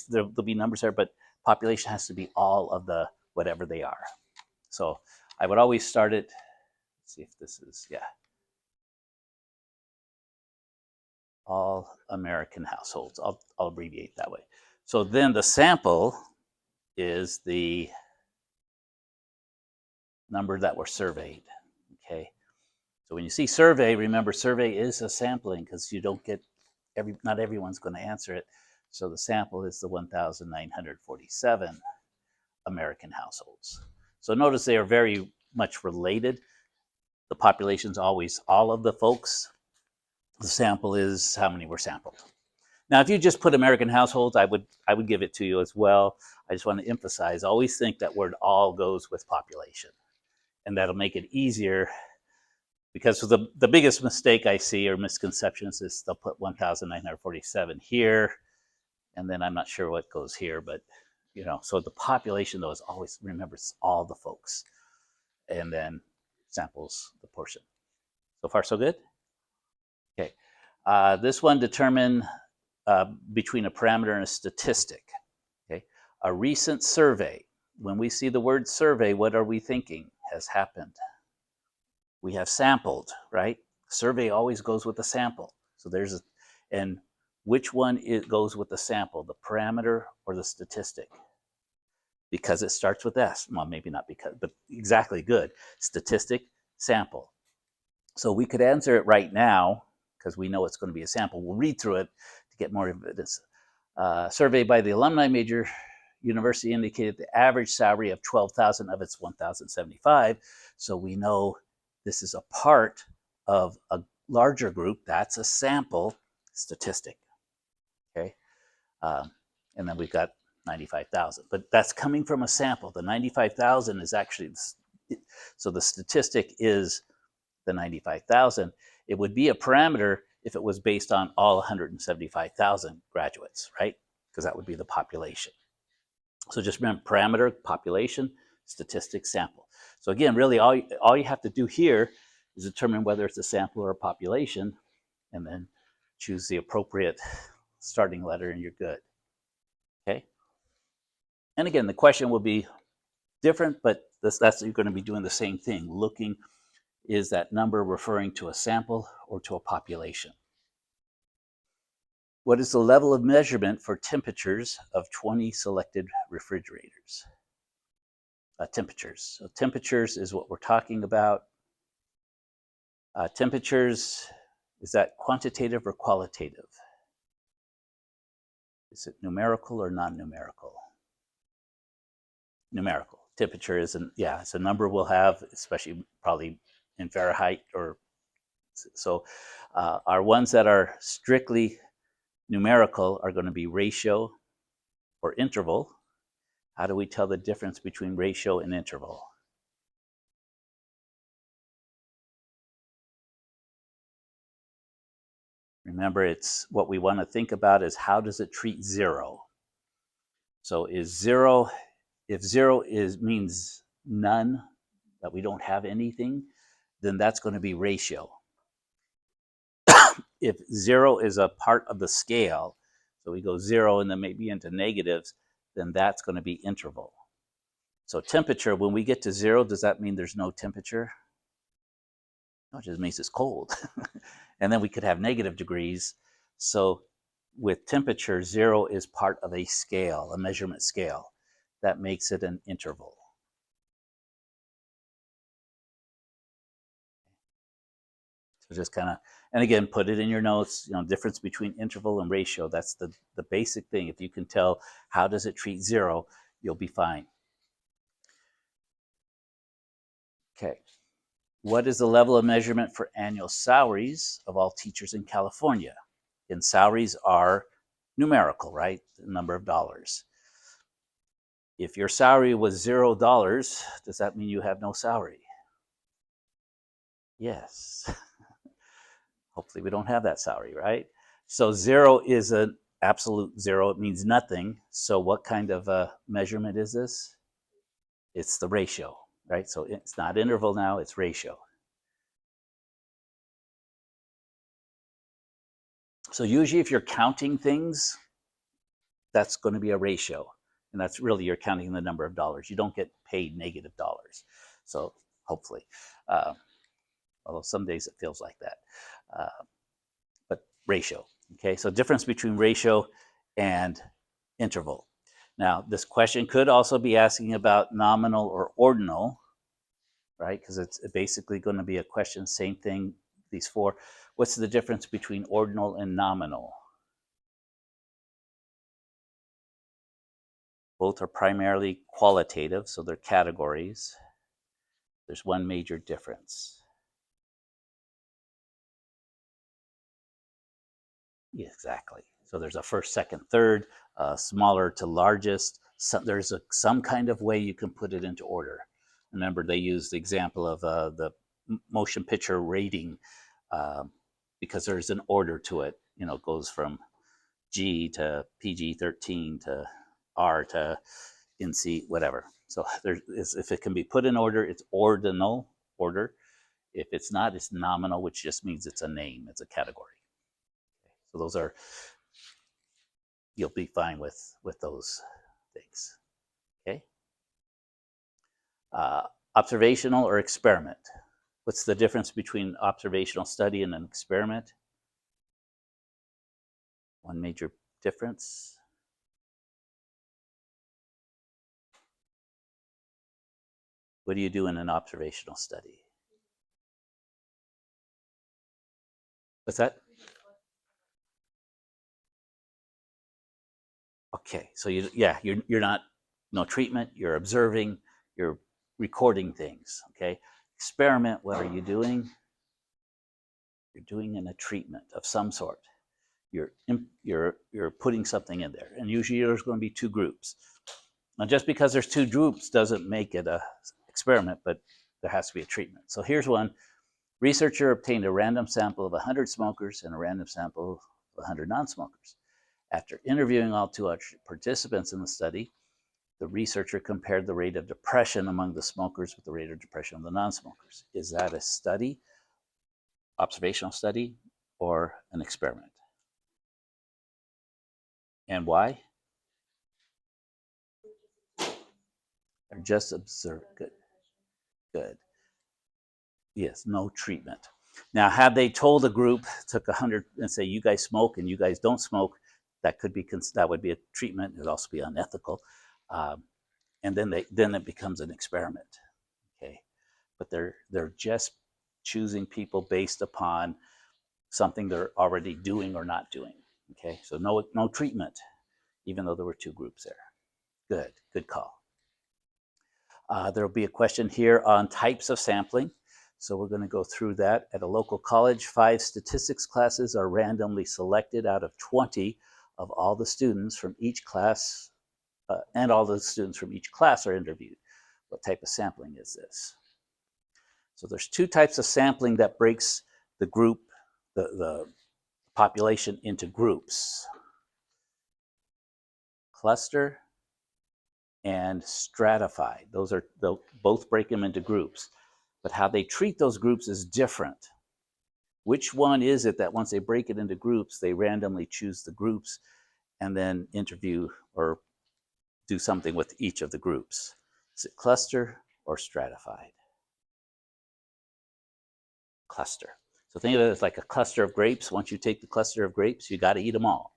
there'll be numbers there, but population has to be all of the whatever they are. So I would always start it. Let's see if this is, yeah. All American households. I'll abbreviate that way. So then the sample is the number that were surveyed. Okay. So when you see survey, remember survey is a sampling because you don't get not everyone's going to answer it. So the sample is the 1,947 American households. So notice they are very much related. The population's always all of the folks. The sample is how many were sampled. Now, if you just put American households, I would give it to you as well. I just want to emphasize, always think that word all goes with population. And that'll make it easier, because the biggest mistake I see or misconceptions is they'll put 1,947 here, and then I'm not sure what goes here, but so the population though is always, remember, it's all the folks, and then samples the portion. So far, so good? Okay. This one, determine between a parameter and a statistic. Okay. A recent survey. When we see the word survey, what are we thinking has happened? We have sampled, right? Survey always goes with a sample. So and which one it goes with the sample, the parameter or the statistic? Because it starts with S. Well, maybe not because, but exactly, good. Statistic, sample. So we could answer it right now because we know it's going to be a sample. We'll read through it to get more evidence. Survey by the alumni major university indicated the average salary of 12,000 of its 1,075. So we know this is a part of a larger group. That's a sample statistic. Okay. And then we've got 95,000, but that's coming from a sample. The 95,000 is actually, so the statistic is the 95,000. It would be a parameter if it was based on all 175,000 graduates, right? Because that would be the population. So just remember, parameter, population, statistic, sample. So again, really all you have to do here is determine whether it's a sample or a population, and then choose the appropriate starting letter and you're good. Okay. And again, the question will be different, but that's you're going to be doing the same thing. Looking, is that number referring to a sample or to a population? What is the level of measurement for temperatures of 20 selected refrigerators? Temperatures. So temperatures is what we're talking about. Temperatures, is that quantitative or qualitative? Is it numerical or non-numerical? Numerical. Temperature is it's a number we'll have, especially probably in Fahrenheit, or so. Our ones that are strictly numerical are going to be ratio or interval. How do we tell the difference between ratio and interval? Remember, it's what we want to think about is how does it treat zero? So is zero, if zero means none, that we don't have anything, then that's going to be ratio. If zero is a part of the scale, so we go zero and then maybe into negatives, then that's going to be interval. So temperature, when we get to zero, does that mean there's no temperature? No, it just means it's cold. And then we could have negative degrees. So with temperature, zero is part of a scale, a measurement scale. That makes it an interval. So just kind of, and again, put it in your notes, difference between interval and ratio. That's the basic thing. If you can tell how does it treat zero, you'll be fine. Okay. What is the level of measurement for annual salaries of all teachers in California? And salaries are numerical, right? The number of dollars. If your salary was $0, does that mean you have no salary? Yes. Hopefully we don't have that salary, right? So zero is an absolute zero. It means nothing. So what kind of a measurement is this? It's the ratio, right? So it's not interval now, it's ratio. So usually if you're counting things, that's going to be a ratio. And that's really, you're counting the number of dollars. You don't get paid negative dollars. So hopefully, although some days it feels like that. But ratio, okay? So difference between ratio and interval. Now, this question could also be asking about nominal or ordinal, right? Because it's basically going to be a question, same thing, these four. What's the difference between ordinal and nominal? Both are primarily qualitative, so they're categories. There's one major difference. Yeah, exactly. So there's a first, second, third, smaller to largest. So there's some kind of way you can put it into order. Remember, they used the example of the motion picture rating because there's an order to it. You know, it goes from G to PG-13 to R to NC, whatever. So if it can be put in order, it's ordinal order. If it's not, it's nominal, which just means it's a name, it's a category. So those are, you'll be fine with those things. Okay. Observational or experiment. What's the difference between observational study and an experiment? One major difference. What do you do in an observational study? What's that? Okay, so you're not, no treatment, you're observing, you're recording things, okay? Experiment, what are you doing? You're doing in a treatment of some sort. You're putting something in there, and usually there's going to be two groups. Now, just because there's two groups doesn't make it a experiment, but there has to be a treatment. So here's one. Researcher obtained a random sample of 100 smokers and a random sample of 100 non-smokers. After interviewing all 200 participants in the study, the researcher compared the rate of depression among the smokers with the rate of depression of the non-smokers. Is that a study, observational study, or an experiment? And why? Or just observe. Good. Good. Yes, no treatment. Now, had they told a group, took 100 and say, you guys smoke and you guys don't smoke, that would be a treatment. It would also be unethical. And then it becomes an experiment. Okay. But they're just choosing people based upon something they're already doing or not doing. Okay. So no treatment, even though there were two groups there. Good call. There will be a question here on types of sampling. So we're going to go through that. At a local college, 5 statistics classes are randomly selected out of 20 of all the students from each class, and all the students from each class are interviewed. What type of sampling is this? So there's two types of sampling that breaks the group, the population into groups. Cluster and stratified. They'll both break them into groups. But how they treat those groups is different. Which one is it that once they break it into groups, they randomly choose the groups and then interview or do something with each of the groups? Is it cluster or stratified? Cluster. So think of it as like a cluster of grapes. Once you take the cluster of grapes, you got to eat them all.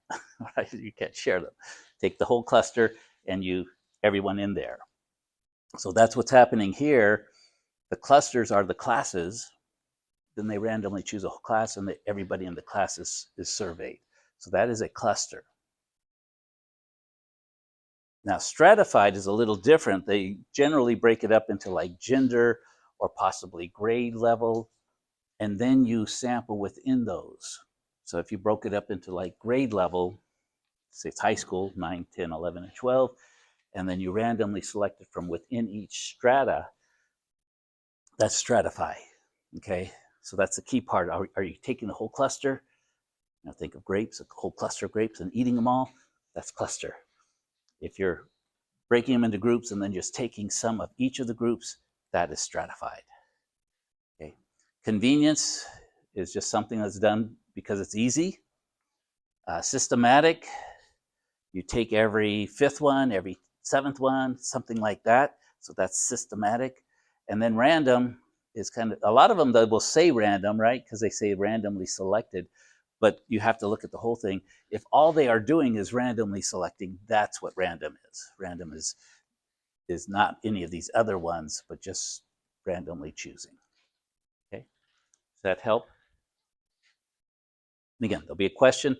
Right? You can't share them. Take the whole cluster and everyone in there. So that's what's happening here. The clusters are the classes. Then they randomly choose a class and everybody in the class is surveyed. So that is a cluster. Now, stratified is a little different. They generally break it up into like gender or possibly grade level, and then you sample within those. So if you broke it up into like grade level, say it's high school, 9, 10, 11, and 12, and then you randomly select it from within each strata, that's stratify, okay? So that's the key part. Are you taking the whole cluster? Now think of grapes, a whole cluster of grapes, and eating them all. That's cluster. If you're breaking them into groups and then just taking some of each of the groups, that is stratified. Okay. Convenience is just something that's done because it's easy. Systematic You take every fifth one, every seventh one, something like that. So that's systematic. And then random is kind of, a lot of them they will say random, right? Because they say randomly selected, but you have to look at the whole thing. If all they are doing is randomly selecting, that's what random is. Random is not any of these other ones, but just randomly choosing. Okay, does that help? And again, there'll be a question.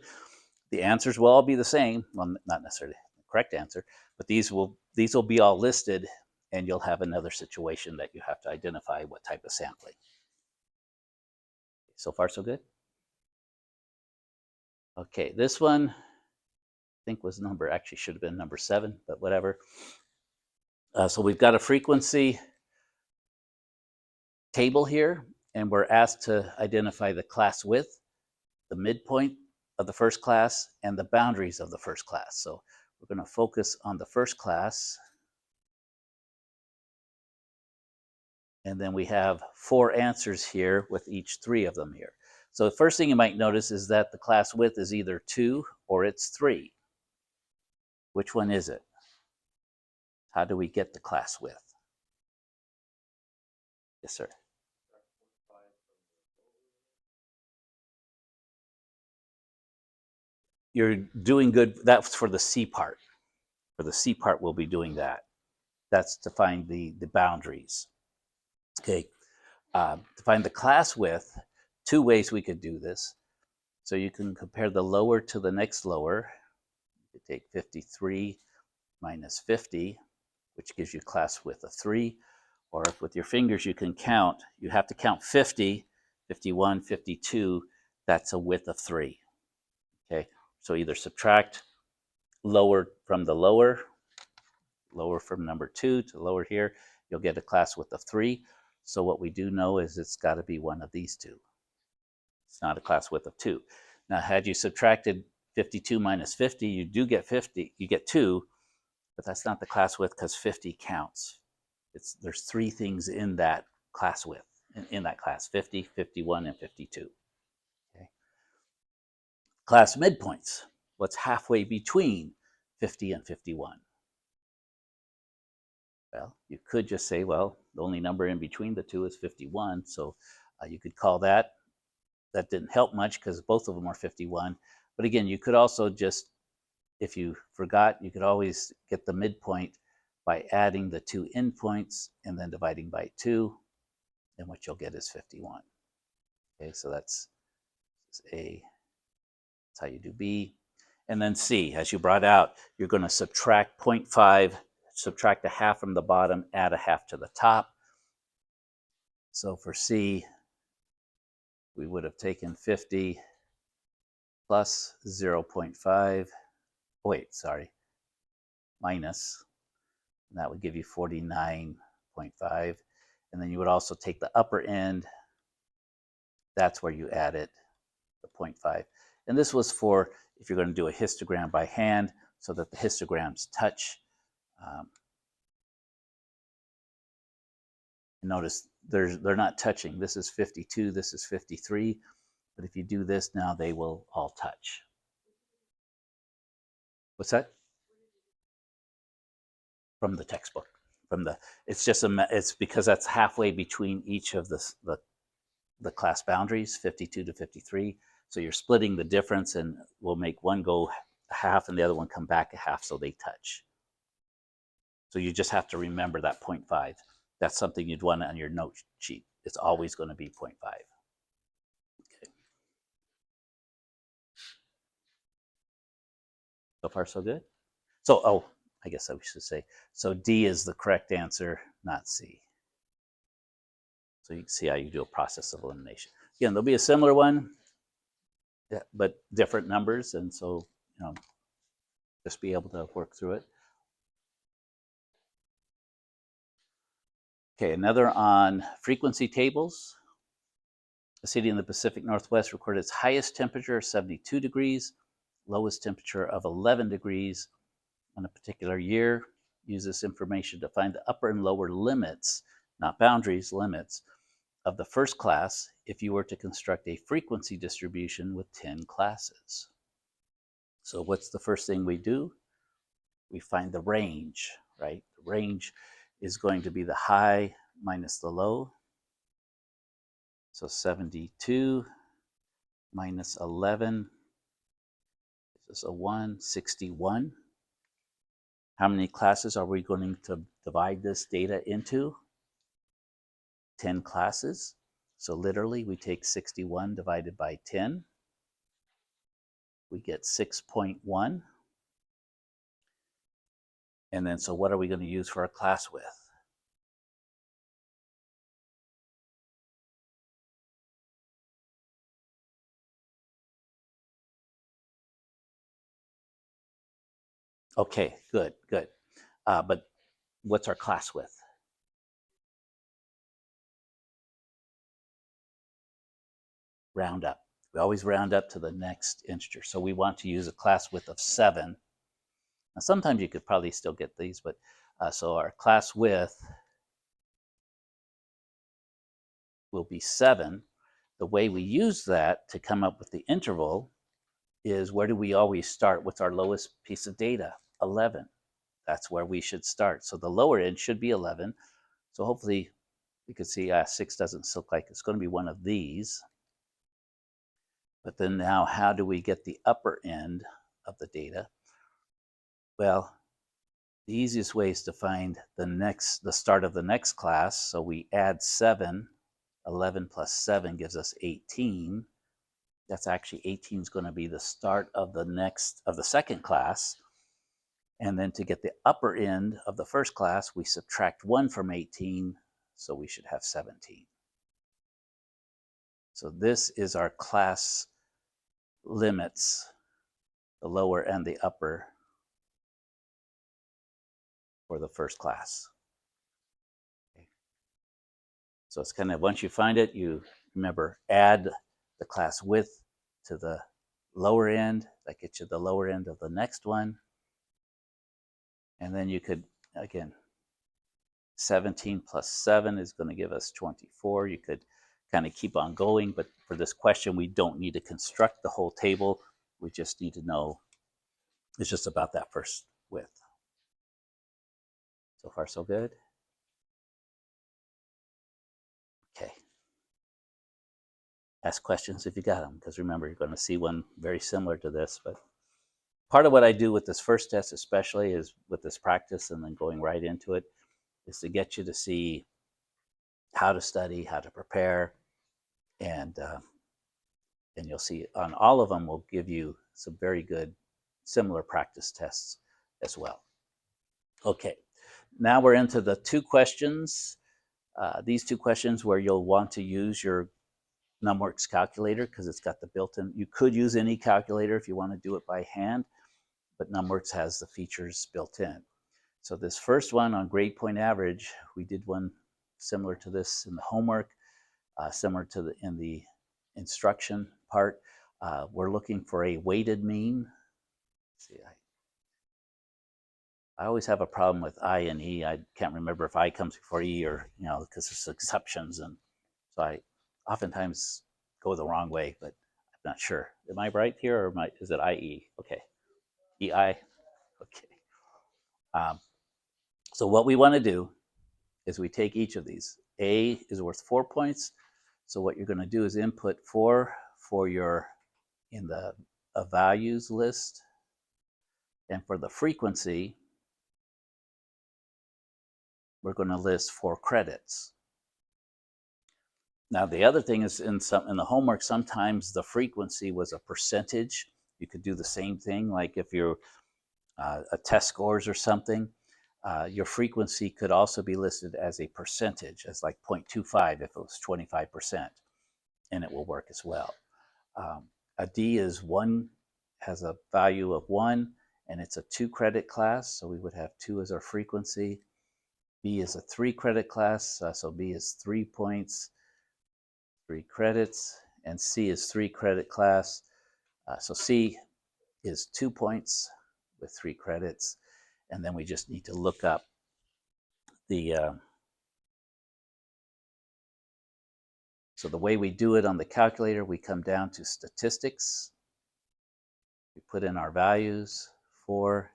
The answers will all be the same. Well, not necessarily the correct answer, but these will be all listed, and you'll have another situation that you have to identify what type of sampling. So far, so good? Okay, this one I think was actually should have been number 7, but whatever. So we've got a frequency table here, and we're asked to identify the class width, the midpoint of the first class, and the boundaries of the first class. So we're going to focus on the first class. And then we have 4 answers here with each 3 of them here. So the first thing you might notice is that the class width is either 2 or it's 3. Which one is it? How do we get the class width? Yes, sir. You're doing good. That's for the C part. For the C part, we'll be doing that. That's to find the boundaries. Okay. To find the class width, 2 ways we could do this. So you can compare the lower to the next lower. You take 53 minus 50, which gives you class width of 3. Or if with your fingers you can count, you have to count 50, 51, 52. That's a width of 3. Okay, so either subtract lower from the lower from number 2 to lower here, you'll get a class width of 3. So what we do know is it's got to be one of these 2. It's not a class width of 2. Now, had you subtracted 52 minus 50, you do get 50. You get 2, but that's not the class width because 50 counts. There's 3 things in that class width, in that class: 50, 51, and 52. Okay. Class midpoints. What's halfway between 50 and 51? Well, you could just say, well, the only number in between the 2 is 51, so you could call that. That didn't help much because both of them are 51. But again, you could also just, if you forgot, you could always get the midpoint by adding the 2 endpoints and then dividing by 2, and what you'll get is 51. Okay, so that's A. That's how you do B. And then C, as you brought out, you're going to subtract 0.5, subtract a half from the bottom, add a half to the top. So for C, we would have taken 50 plus 0.5. Oh, wait, sorry, minus. And that would give you 49.5. And then you would also take the upper end. That's where you added the 0.5. And this was for if you're going to do a histogram by hand so that the histograms touch. Notice they're not touching. This is 52, this is 53. But if you do this now, they will all touch. What's that? From the textbook. It's because that's halfway between each of the class boundaries, 52 to 53. So you're splitting the difference, and we'll make one go a half and the other one come back a half so they touch. So you just have to remember that 0.5. That's something you'd want on your note sheet. It's always going to be 0.5. Okay. So far, so good? So, I guess I should say, so D is the correct answer, not C. So you can see how you do a process of elimination. Again, there'll be a similar one, but different numbers, and so, just be able to work through it. Okay, another on frequency tables. A city in the Pacific Northwest recorded its highest temperature of 72 degrees, lowest temperature of 11 degrees on a particular year. Use this information to find the upper and lower limits, not boundaries, limits, of the first class if you were to construct a frequency distribution with 10 classes. So what's the first thing we do? we find the range, right? The range is going to be the high minus the low. So 72 minus 11 is a 1, 61. How many classes are we going to divide this data into? 10 classes. So literally we take 61 divided by 10. We get 6.1. And then, so what are we going to use for a class width? Okay, good, good. But what's our class width? Round up. We always round up to the next integer. So we want to use a class width of 7. Now, sometimes you could probably still get these, but so our class width will be 7. The way we use that to come up with the interval is, where do we always start? What's our lowest piece of data? 11. That's where we should start. So the lower end should be 11. So hopefully you can see 6 doesn't look like it's going to be one of these. But then now, how do we get the upper end of the data? Well, the easiest way is to find the start of the next class. So we add 7. 11 plus 7 gives us 18. That's actually 18 is going to be the start of the second class. And then to get the upper end of the first class, we subtract 1 from 18, so we should have 17. So this is our class limits, the lower and the upper, for the first class. Okay. So it's kind of, once you find it, you remember, add the class width to the lower end. That gets you the lower end of the next one. And then you could, again, 17 plus 7 is going to give us 24. You could kind of keep on going, but for this question, we don't need to construct the whole table. We just need to know, it's just about that first width. So far, so good? Okay. Ask questions if you got them, because remember, you're going to see one very similar to this. But part of what I do with this first test, especially, is with this practice and then going right into it, is to get you to see how to study, how to prepare, and you'll see on all of them will give you some very good similar practice tests as well. Okay, now we're into the 2 questions. These 2 questions where you'll want to use your NumWorks calculator, because it's got the built-in. You could use any calculator if you want to do it by hand, but NumWorks has the features built in. So this first one on grade point average, we did one similar to this in the homework, similar to in the instruction part. We're looking for a weighted mean. Let's see, I always have a problem with I and E. I can't remember if I comes before E, or, because there's exceptions, and so I oftentimes go the wrong way, but I'm not sure. Am I right here, or is it IE? Okay, EI. Okay. So what we want to do is we take each of these. A is worth 4 points. So what you're going to do is input 4 for your in the values list, and for the frequency, we're going to list 4 credits. Now the other thing is, in the homework, sometimes the frequency was a percentage. You could do the same thing, like if you're a test scores or something. Your frequency could also be listed as a percentage, as like 0.25 if it was 25%, and it will work as well. A D is 1, has a value of 1, and it's a 2 credit class, so we would have 2 as our frequency. B is a 3 credit class, so B is 3 points, 3 credits, and C is 3 credit class. So C is 2 points with 3 credits, and then we just need to look up the so the way we do it on the calculator, we come down to statistics, we put in our values, 4,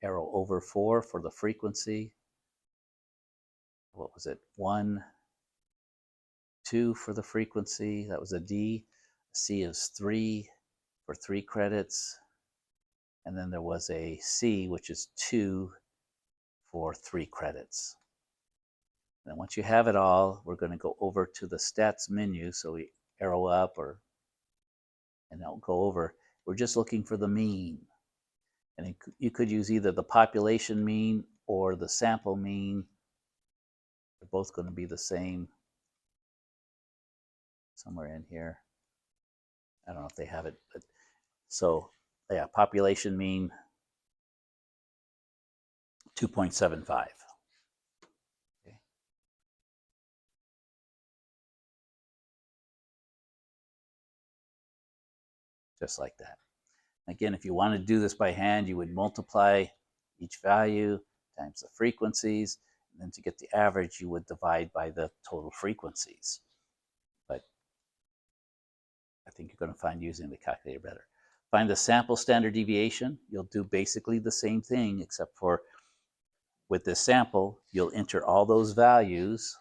arrow over 4 for the frequency. What was it? 1, 2 for the frequency. That was a D. C is 3 for 3 credits. And then there was a C, which is 2 for 3 credits. And once you have it all, we're going to go over to the stats menu. So we arrow up and it'll go over. We're just looking for the mean. And you could use either the population mean or the sample mean. They're both going to be the same somewhere in here. I don't know if they have it, but so yeah, population mean 2.75. Okay. Just like that. Again, if you want to do this by hand, you would multiply each value times the frequencies, and then to get the average, you would divide by the total frequencies. But I think you're going to find using the calculator better. Find the sample standard deviation. You'll do basically the same thing, except for with this sample, you'll enter all those values.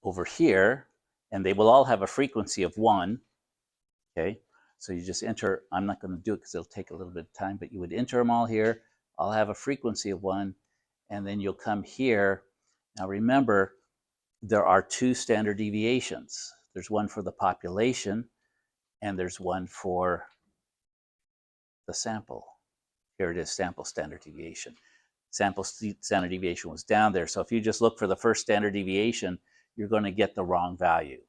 Over here, and they will all have a frequency of 1. Okay, so you just enter, I'm not going to do it because it'll take a little bit of time, but you would enter them all here. I'll have a frequency of 1, and then you'll come here. Now remember, there are 2 standard deviations. There's one for the population, and there's one for the sample. Here it is, sample standard deviation. Sample standard deviation was down there. So if you just look for the first standard deviation, you're going to get the wrong value.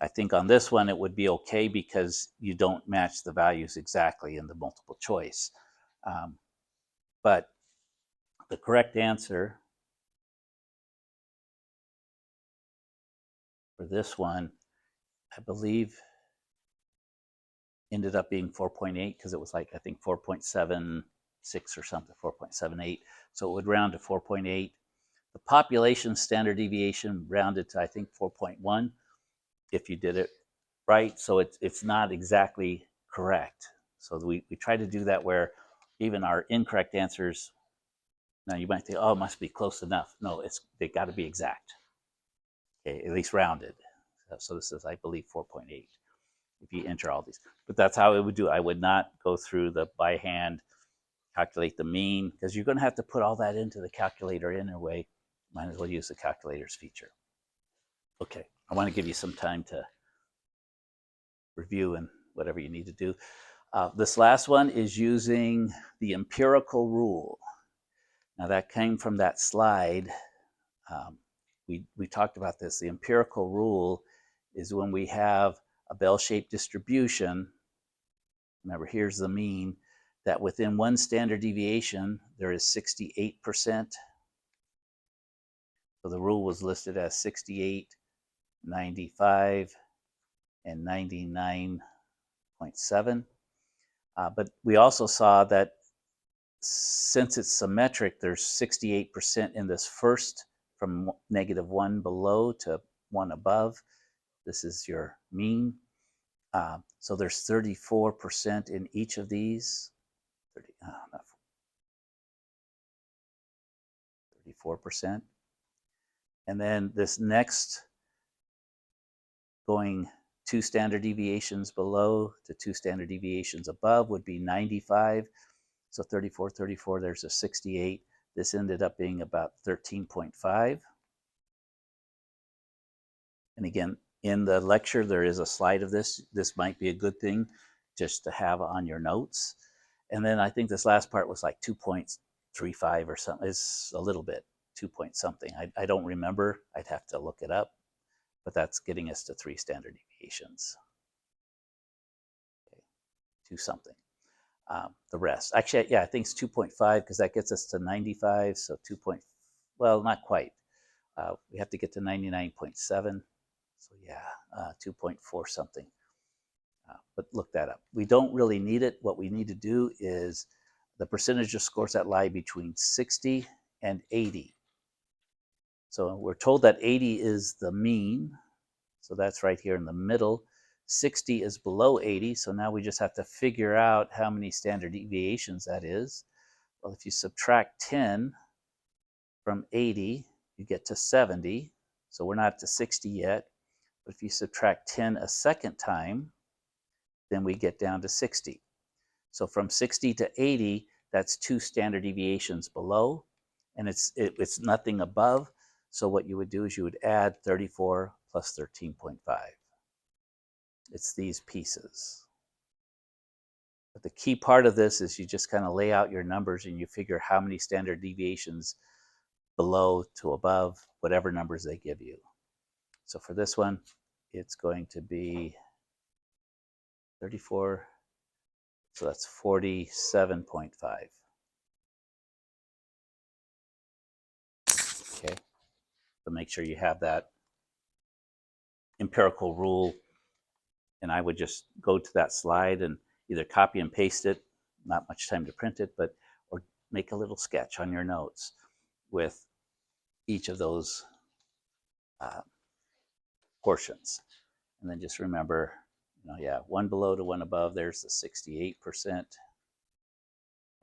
I think on this one, it would be okay because you don't match the values exactly in the multiple choice. But the correct answer for this one, I believe, ended up being 4.8 because it was like, I think 4.76 or something, 4.78. So it would round to 4.8. The population standard deviation rounded to, I think, 4.1 if you did it right. So it's not exactly correct. So we try to do that where even our incorrect answers, now you might think, oh, it must be close enough. No, they got to be exact, okay, at least rounded. So this is, I believe, 4.8 if you enter all these. But that's how it would do. I would not go through the by hand, calculate the mean, because you're going to have to put all that into the calculator anyway. Might as well use the calculator's feature. Okay, I want to give you some time to review and whatever you need to do. This last one is using the empirical rule. Now that came from that slide. We talked about this. The empirical rule is when we have a bell-shaped distribution. Remember, here's the mean, that within one standard deviation, there is 68%. So the rule was listed as 68, 95, and 99.7. But we also saw that since it's symmetric, there's 68% in this first, from -1 below to 1 above. This is your mean. So there's 34% in each of these. 34%. And then this next, going 2 standard deviations below to 2 standard deviations above, would be 95. So 34, 34, there's a 68. This ended up being about 13.5. And again, in the lecture, there is a slide of this. This might be a good thing just to have on your notes. And then I think this last part was like 2.35 or something. It's a little bit, 2 point something. I don't remember. I'd have to look it up. But that's getting us to 3 standard deviations. Okay, 2 something. The rest. Actually, yeah, I think it's 2.5 because that gets us to 95. So 2 point, well, not quite. We have to get to 99.7. So yeah, 2.4 something. But look that up. We don't really need it. What we need to do is the percentage of scores that lie between 60 and 80. So we're told that 80 is the mean. So that's right here in the middle. 60 is below 80. So now we just have to figure out how many standard deviations that is. Well, if you subtract 10 from 80, you get to 70. So we're not to 60 yet. But if you subtract 10 a second time, then we get down to 60. So from 60 to 80, that's 2 standard deviations below, and it's nothing above. So what you would do is you would add 34 plus 13.5. It's these pieces. But the key part of this is you just kind of lay out your numbers and you figure how many standard deviations below to above, whatever numbers they give you. So for this one, it's going to be 34. So that's 47.5. Okay, so make sure you have that empirical rule. And I would just go to that slide and either copy and paste it, not much time to print it, but or make a little sketch on your notes with each of those portions. And then just remember, one below to one above, there's the 68%. And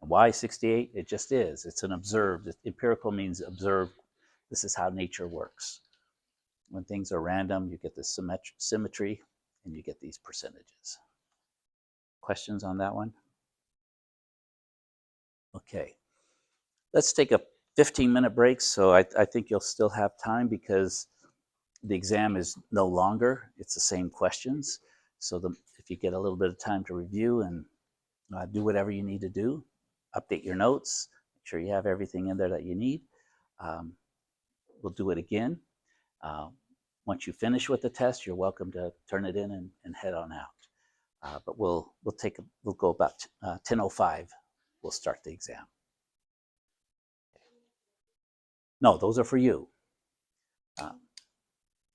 why 68? It just is. It's an observed. Empirical means observed. This is how nature works. When things are random, you get this symmetry, and you get these percentages. Questions on that one? Okay. Let's take a 15-minute break. So I think you'll still have time because the exam is no longer. It's the same questions. So if you get a little bit of time to review and do whatever you need to do, update your notes, make sure you have everything in there that you need. We'll do it again. Once you finish with the test, you're welcome to turn it in and head on out. But we'll go about 10:05. We'll start the exam. No, those are for you.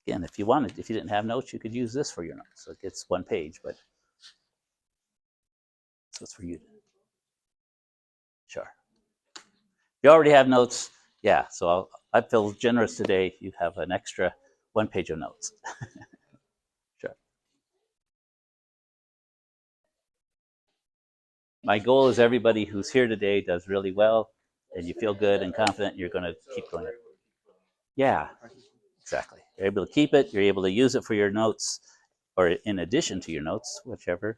Again, if you didn't have notes, you could use this for your notes. So it gets one page, but so it's for you. Sure. If you already have notes, yeah. So I feel generous today if you have an extra 1 page of notes. Sure. My goal is everybody who's here today does really well, and you feel good and confident you're going to keep going. Yeah, exactly. You're able to keep it. You're able to use it for your notes, or in addition to your notes, whichever.